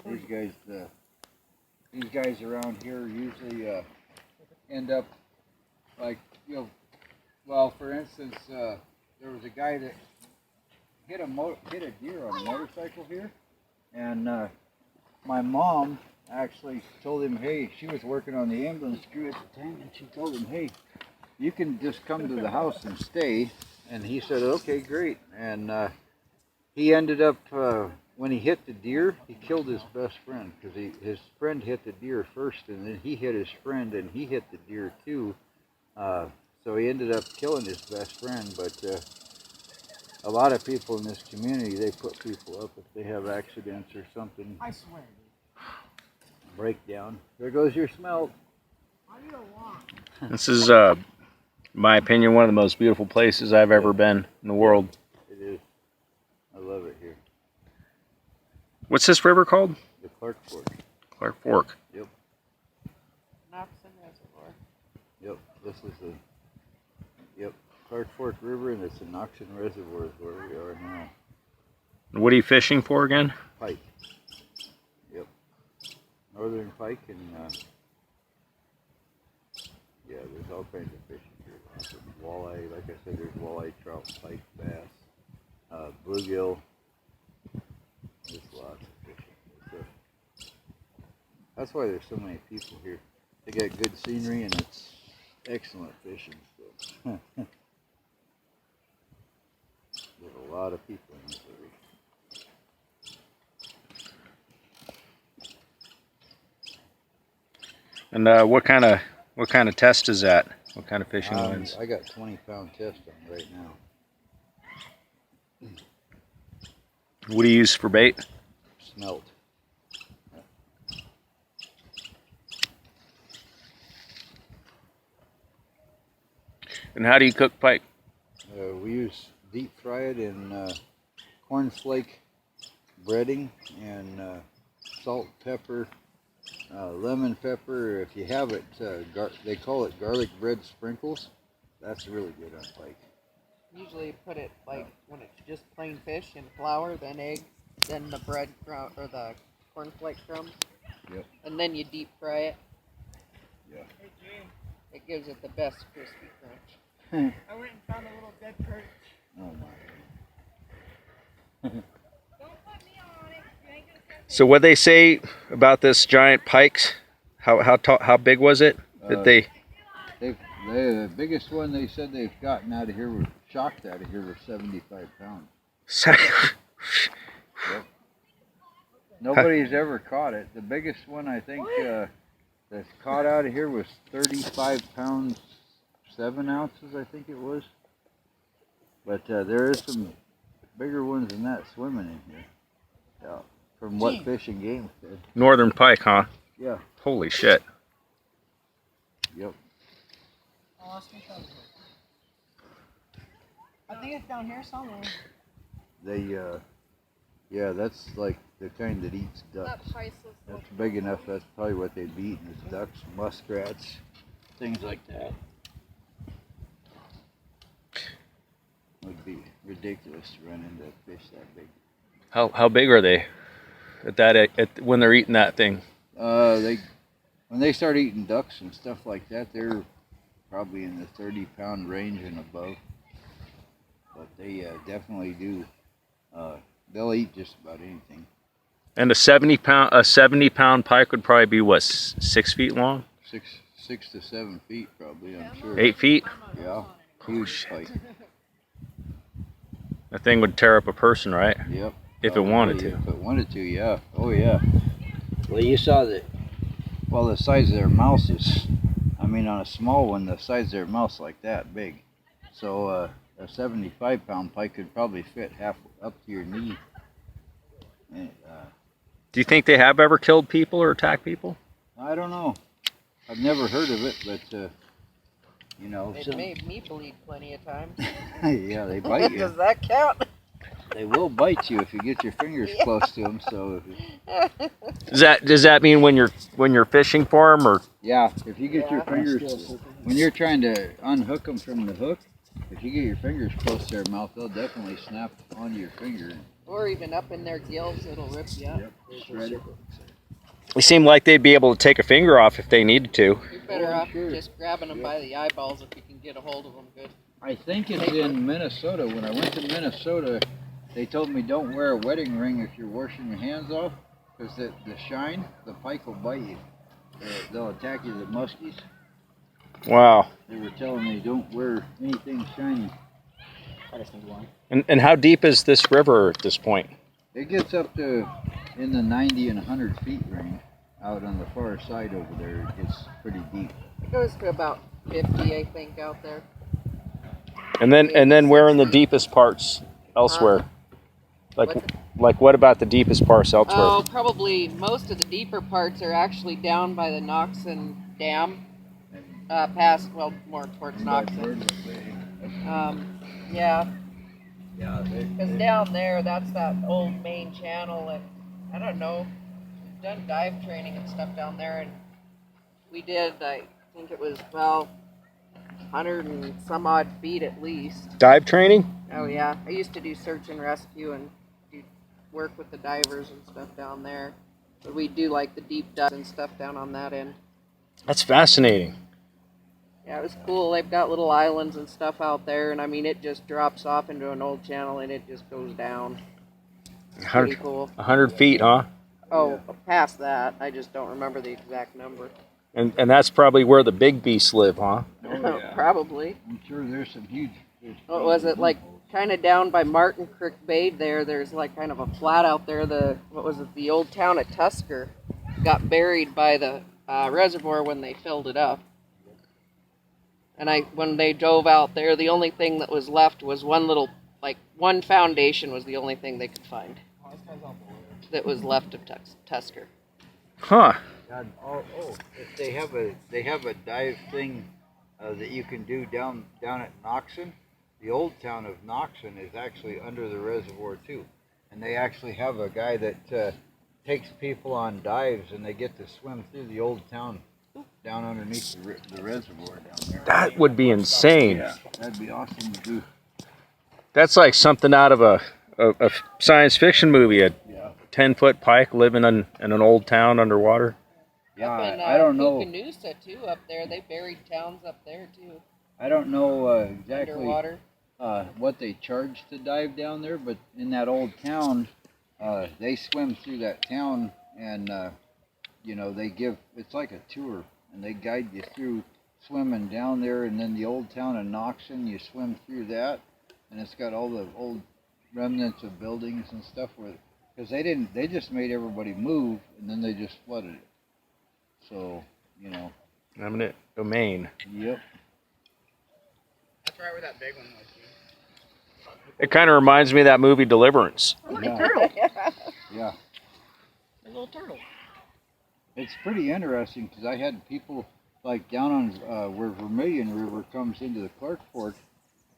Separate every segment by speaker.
Speaker 1: These guys around here usually end up like, you know, well, for instance, there was a guy that hit a deer on a motorcycle here, and my mom actually told him, hey, she was working on the ambulance crew at the time, and she told him, hey, you can just come to the house and stay. And he said, okay, great. And he ended up, when he hit the deer, he killed his best friend, because his friend hit the deer first, and then he hit his friend, and he hit the deer too. So he ended up killing his best friend. But a lot of people in this community, they put people up if they have accidents or something.
Speaker 2: I swear.
Speaker 1: Breakdown. There goes your smelt.
Speaker 3: This is, in my opinion, one of the most beautiful places I've ever been in the world.
Speaker 1: It is. I love it here.
Speaker 3: What's this river called?
Speaker 1: The Clark Fork.
Speaker 3: Clark Fork.
Speaker 1: Yep.
Speaker 4: Noxon Reservoir.
Speaker 1: Yep. This is the Clark Fork River, and it's the Noxon Reservoir is where we are now.
Speaker 3: What are you fishing for again?
Speaker 1: Pike. Yep. Northern pike, and yeah, there's all kinds of fishing here. Lots of walleye, like I said, there's walleye, trout, pike, bass, bluegill. There's lots of fishing. That's why there's so many people here. They got good scenery, and it's excellent fishing. So. There's a lot of people in this area.
Speaker 3: And what kind of test is that? What kind of fishing lines?
Speaker 1: I got 20-pound test on right now.
Speaker 3: What do you use for bait?
Speaker 1: Smelt.
Speaker 3: And how do you cook pike?
Speaker 1: We use deep fry it in cornflake breading and salt, pepper, lemon pepper. If you have it, they call it garlic bread sprinkles. That's really good on pike.
Speaker 4: Usually put it like when it's just plain fish and flour, then eggs, then the bread crumb or the cornflake crumbs.
Speaker 1: Yep.
Speaker 4: And then you deep fry it.
Speaker 1: Yeah.
Speaker 4: It gives it the best crispy crunch.
Speaker 2: I went and found a little dead perch.
Speaker 1: Oh my.
Speaker 2: Don't put me on it. You ain't gonna catch
Speaker 3: So what they say about this giant pikes? How big was it that
Speaker 1: The biggest one they said they've gotten out of here, was shocked out of here, was 75 pounds. Yep. Nobody's ever caught it. The biggest one I think that's caught out of here was 35 pounds, 7 ounces, I think it was. But there is some bigger ones than that swimming in here. Yeah. From what Fish and Game said.
Speaker 3: Northern pike, huh?
Speaker 1: Yeah.
Speaker 3: Holy shit.
Speaker 1: Yep.
Speaker 2: I lost my cousin. I think it's down here somewhere.
Speaker 1: They, yeah, that's like the kind that eats ducks. That's big enough, that's probably what they'd be eating, is ducks, muskrats, things like that. Would be ridiculous to run into a fish that big.
Speaker 3: How big are they when they're eating that thing?
Speaker 1: When they start eating ducks and stuff like that, they're probably in the 30-pound range and above. But they definitely do. They'll eat just about anything.
Speaker 3: And a 70-pound pike would probably be what, 6 feet long?
Speaker 1: 6 to 7 feet, probably. I'm sure.
Speaker 3: 8 feet?
Speaker 1: Yeah. Huge pike.
Speaker 3: That thing would tear up a person, right?
Speaker 1: Yep.
Speaker 3: If it wanted to.
Speaker 1: If it wanted to, yeah. Oh, yeah. Well, you saw that. Well, the size of their mouth is, I mean, on a small one, the size of their mouth's like that big. So a 75-pound pike could probably fit half up to your knee. And,
Speaker 3: Do you think they have ever killed people or attacked people?
Speaker 1: I don't know. I've never heard of it, but you know.
Speaker 4: It made me bleed plenty of times.
Speaker 1: Yeah, they bite you.
Speaker 4: Does that count?
Speaker 1: They will bite you if you get your fingers close to them. So.
Speaker 3: Does that mean when you're fishing for them, or?
Speaker 1: Yeah, if you get your fingers, when you're trying to unhook them from the hook, if you get your fingers close to their mouth, they'll definitely snap onto your finger.
Speaker 4: Or even up in their gills, it'll rip you up.
Speaker 1: Yep, shred it.
Speaker 3: They seem like they'd be able to take a finger off if they needed to.
Speaker 4: You're better
Speaker 1: Oh,
Speaker 4: off
Speaker 1: sure.
Speaker 4: just grabbing them by the eyeballs if you can get a hold of them good.
Speaker 1: I think it's in Minnesota. When I went to Minnesota, they told me don't wear a wedding ring if you're washing your hands off, because the shine, the pike will bite you. They'll attack you, the muskies.
Speaker 3: Wow.
Speaker 1: They were telling me don't wear anything shiny.
Speaker 3: And how deep is this river at this point?
Speaker 1: It gets up to in the 90 and 100 feet range. Out on the far side over there, it gets pretty deep.
Speaker 4: It goes to about 50, I think, out there.
Speaker 3: And then where in the deepest parts elsewhere? Like what about the deepest parts elsewhere?
Speaker 4: Oh, probably most of the deeper parts are actually down by the Noxon Dam, past, well, more towards Noxon. Yeah,
Speaker 1: Yeah,
Speaker 4: because down there, that's that old main channel, and I don't know, we've done dive training and stuff down there, and we did, I think it was, well, 100 and some odd feet at least.
Speaker 3: Dive training?
Speaker 4: Oh yeah, I used to do search and rescue and do work with the divers and stuff down there. But we do like the deep dives and stuff down on that end.
Speaker 3: That's fascinating.
Speaker 4: Yeah, it was cool. They've got little islands and stuff out there, and I mean, it just drops off into an old channel and it just goes down. It's pretty
Speaker 3: 100,
Speaker 4: cool.
Speaker 3: 100 feet, huh?
Speaker 4: Oh, past that, I just don't remember the exact number.
Speaker 3: And that's probably where the big beasts live, huh?
Speaker 1: Oh, yeah.
Speaker 4: Probably.
Speaker 1: I'm sure there's some huge.
Speaker 4: What was it, like kind of down by Martin Creek Bay there? There's like kind of a flat out there. The old town of Tusker got buried by the reservoir when they filled it up. And when they dove out there, the only thing that was left was one foundation was the only thing they could find that was left of Tusker.
Speaker 3: Huh.
Speaker 1: God, if they have a dive thing that you can do down at Noxon. The old town of Noxon is actually under the reservoir too, and they actually have a guy that takes people on dives, and they get to swim through the old town down underneath the reservoir down there.
Speaker 3: That would be insane.
Speaker 1: Yeah, that'd be awesome to do.
Speaker 3: That's like something out of a science fiction movie. A 10-foot pike living in an old town underwater.
Speaker 1: Yeah,
Speaker 4: Up in,
Speaker 1: I don't know.
Speaker 4: Kukanusa too up there. They buried towns up there too.
Speaker 1: I don't know exactly
Speaker 4: Underwater.
Speaker 1: what they charge to dive down there, but in that old town, they swim through that town, and it's like a tour, and they guide you through swimming down there, and then the old town of Noxon, you swim through that, and it's got all the old remnants of buildings and stuff because they just made everybody move, and then they just flooded it. So,
Speaker 3: Eminent domain.
Speaker 1: Yep.
Speaker 2: That's right where that big one was.
Speaker 3: It kind of reminds me of that movie Deliverance.
Speaker 1: Yeah. Yeah.
Speaker 2: A little turtle.
Speaker 1: It's pretty interesting because I had people like down on where Vermilion River comes into the Clark Fork.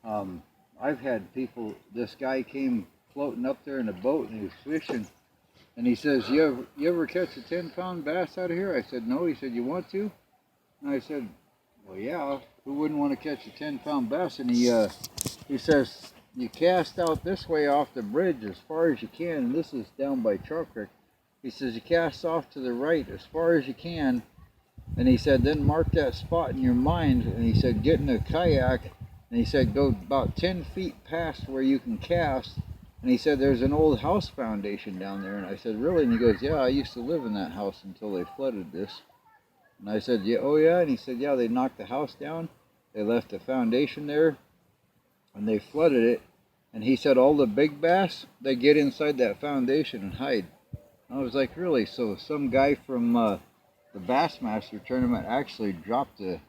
Speaker 1: I've had people. This guy came floating up there in a boat and he was fishing, and he says, "You ever catch a 10-pound bass out of here?" I said, "No." He said, "You want to?" And I said, "Well, yeah. Who wouldn't want to catch a 10-pound bass?" And he says, "You cast out this way off the bridge as far as you can." And this is down by Trout Creek. He says, "You cast off to the right as far as you can." And he said, "Then mark that spot in your mind." And he said, "Get in a kayak." And he said, "Go about 10 feet past where you can cast." And he said, "There's an old house foundation down there." And I said, "Really?" And he goes, "Yeah, I used to live in that house until they flooded this." And I said, "Yeah, oh yeah?" And he said, "Yeah, they knocked the house down. They left a foundation there, and they flooded it." And he said, "All the big bass, they get inside that foundation and hide." I was like, "Really?" So some guy from the Bassmaster tournament actually dropped a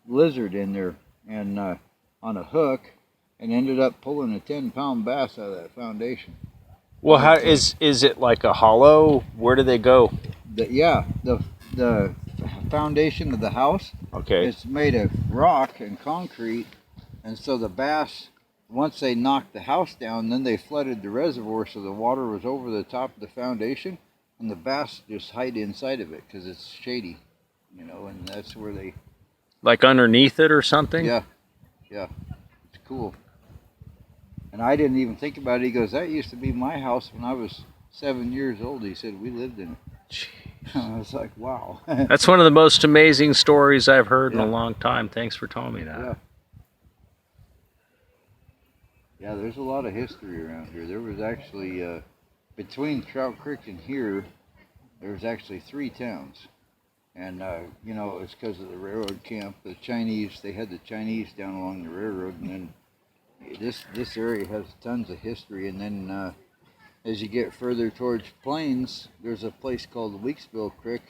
Speaker 1: lizard in there and on a hook, and ended up pulling a 10-pound bass out of that foundation.
Speaker 3: Well, how is it like a hollow? Where do they go?
Speaker 1: The foundation of the house.
Speaker 3: Okay.
Speaker 1: It's made of rock and concrete, and so the bass, once they knocked the house down, then they flooded the reservoir, so the water was over the top of the foundation, and the bass just hide inside of it because it's shady, and that's where they.
Speaker 3: Like underneath it or something?
Speaker 1: Yeah, it's cool. And I didn't even think about it. He goes, that used to be my house when I was 7 years old. He said, we lived in it. I was like, wow.
Speaker 3: That's one of the most amazing stories I've heard in a
Speaker 1: Yeah.
Speaker 3: long time. Thanks for telling me that.
Speaker 1: Yeah. Yeah, there's a lot of history around here. There was actually, between Trout Creek and here, there was actually 3 towns. And, you know, it's because of the railroad camp. The Chinese, they had the Chinese down along the railroad. And then this area has tons of history. And then as you get further towards Plains, there's a place called Weeksville Creek.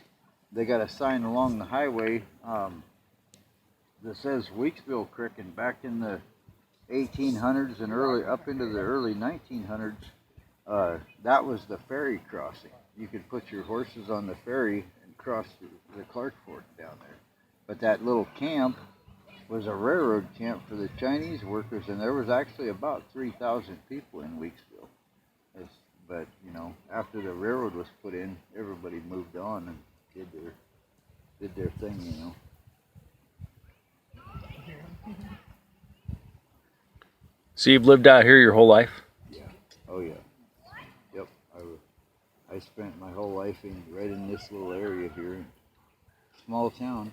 Speaker 1: They got a sign along the highway that says Weeksville Creek, and back in the 1800s and early up into the early 1900s, that was the ferry crossing. You could put your horses on the ferry and cross the Clark Fork down there. But that little camp was a railroad camp for the Chinese workers, and there was actually about 3,000 people in Weeksville. But you know, after the railroad was put in, everybody moved on and did their thing, you know.
Speaker 3: So you've lived out here your whole life?
Speaker 1: Yeah. Oh yeah. Yep. I spent my whole life right in this little area here, small town.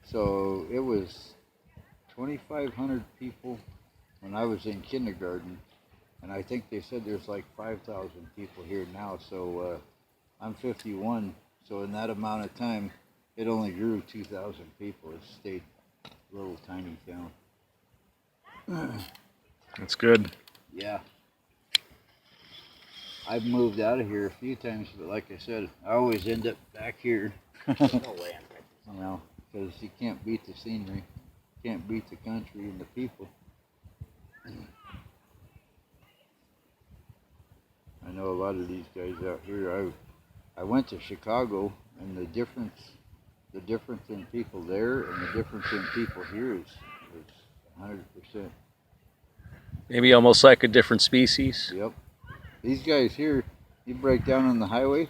Speaker 1: So it was 2,500 people when I was in kindergarten, and I think they said there's like 5,000 people here now. So I'm 51. So in that amount of time, it only grew 2,000 people. It stayed a little tiny town.
Speaker 3: That's good.
Speaker 1: Yeah. I've moved out of here a few times, but like I said, I always end up back here.
Speaker 2: No way.
Speaker 1: You know, because you can't beat the scenery, can't beat the country and the people. I know a lot of these guys out here. I went to Chicago, and the difference in people there and the difference in people here is 100%.
Speaker 3: Maybe almost like a different species.
Speaker 1: Yep. These guys here, you break down on the highway.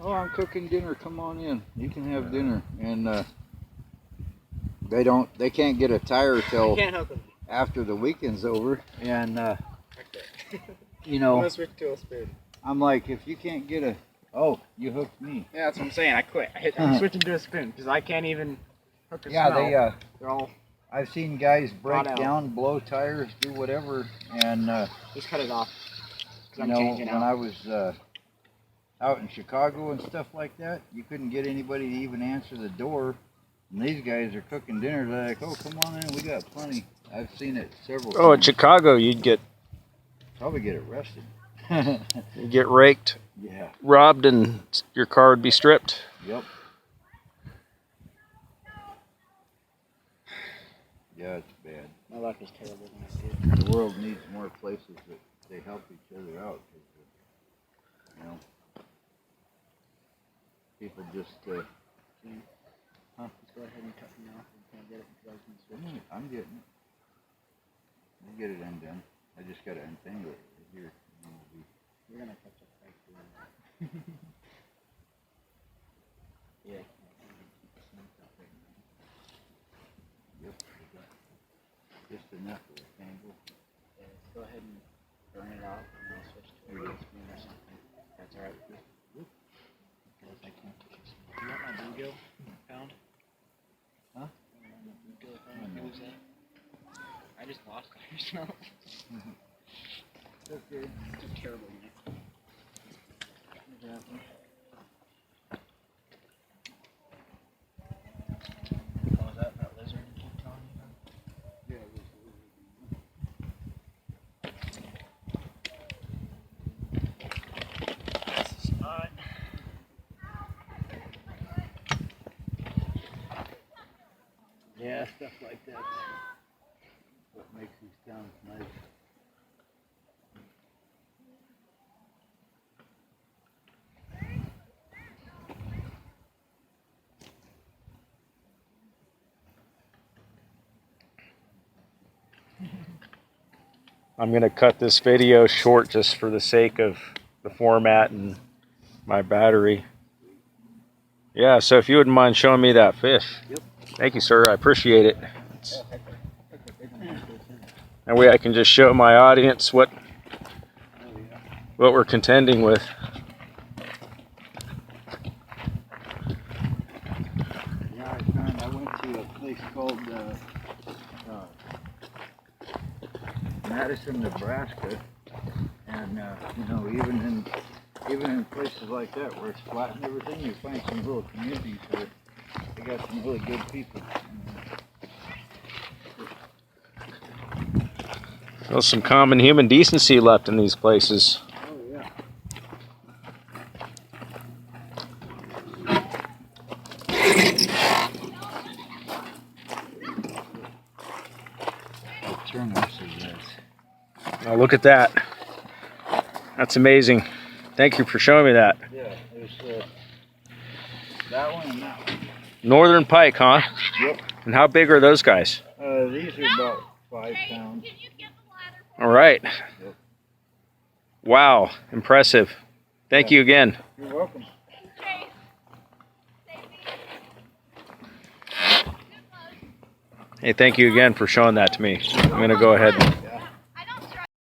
Speaker 1: Oh, I'm cooking dinner. Come on in. You can have dinner. And they can't get a tire till
Speaker 2: Can't help it.
Speaker 1: after the weekend's over. And
Speaker 2: I
Speaker 1: you
Speaker 2: I'm
Speaker 1: know,
Speaker 2: gonna switch to a spoon.
Speaker 1: I'm like, if you can't get a, oh, you hooked me.
Speaker 2: Yeah, that's what I'm saying. I quit. I'm switching to a spoon because I can't even hook a
Speaker 1: Yeah,
Speaker 2: smell. They're all
Speaker 1: I've seen guys break
Speaker 2: Brought out.
Speaker 1: down, blow tires, do whatever, and
Speaker 2: just cut it off. 'Cause
Speaker 1: you
Speaker 2: I'm
Speaker 1: know,
Speaker 2: changing
Speaker 1: when
Speaker 2: out.
Speaker 1: I was out in Chicago and stuff like that, you couldn't get anybody to even answer the door. And these guys are cooking dinner. They're like, oh, come on in, we got plenty. I've seen it several
Speaker 3: Oh, in
Speaker 1: times.
Speaker 3: Chicago, you'd get
Speaker 1: Probably get arrested.
Speaker 3: raked,
Speaker 1: Yeah.
Speaker 3: robbed, and your car would be stripped.
Speaker 1: Yep. Yeah, it's bad.
Speaker 2: My life was terrible when I did.
Speaker 1: The world needs more places that they help each other out. 'Cause, you know, people just.
Speaker 2: Huh? Just go ahead and cut me off. I can't get it because I was gonna switch.
Speaker 1: I'm getting it. I'll get it undone. I just gotta untangle it here.
Speaker 2: You're gonna catch up right through. Yeah.
Speaker 1: Yep. Just enough of a tangle.
Speaker 2: Yeah, go ahead and burn it out, and I'll switch to a spoon or something. That's alright with you. Because I can't touch this. You want my bluegill pound?
Speaker 1: Huh?
Speaker 2: You want my bluegill pound? Who was that? I just lost it. You smell it?
Speaker 1: Okay.
Speaker 2: It's a terrible unit. Exactly. Oh, is that lizard you keep telling me about?
Speaker 1: Yeah,
Speaker 2: That's the spot.
Speaker 1: yeah, stuff like that. What makes these towns nice.
Speaker 3: I'm going to cut this video short just for the sake of the format and my battery. Yeah, so if you wouldn't mind showing me that fish.
Speaker 1: Yep.
Speaker 3: Thank you, sir. I appreciate it. That way I can just show my audience what we're contending with.
Speaker 1: Yeah, I went to a place called Madison, Nebraska, and you know, even in places like that where it's flat and everything, you find some little communities where they got some really good people.
Speaker 3: There's some common human decency left in these places.
Speaker 1: Oh yeah. Turn this is this.
Speaker 3: Oh, look at that. That's amazing. Thank you for showing me that.
Speaker 1: Yeah, there's that one and that one.
Speaker 3: Northern pike, huh?
Speaker 1: Yep.
Speaker 3: And how big are those guys?
Speaker 1: These are about 5 pounds.
Speaker 3: All right.
Speaker 1: Yep.
Speaker 3: Wow, impressive. Thank you again.
Speaker 1: You're welcome.
Speaker 3: Hey, thank you again for showing that to me. I'm going to go ahead and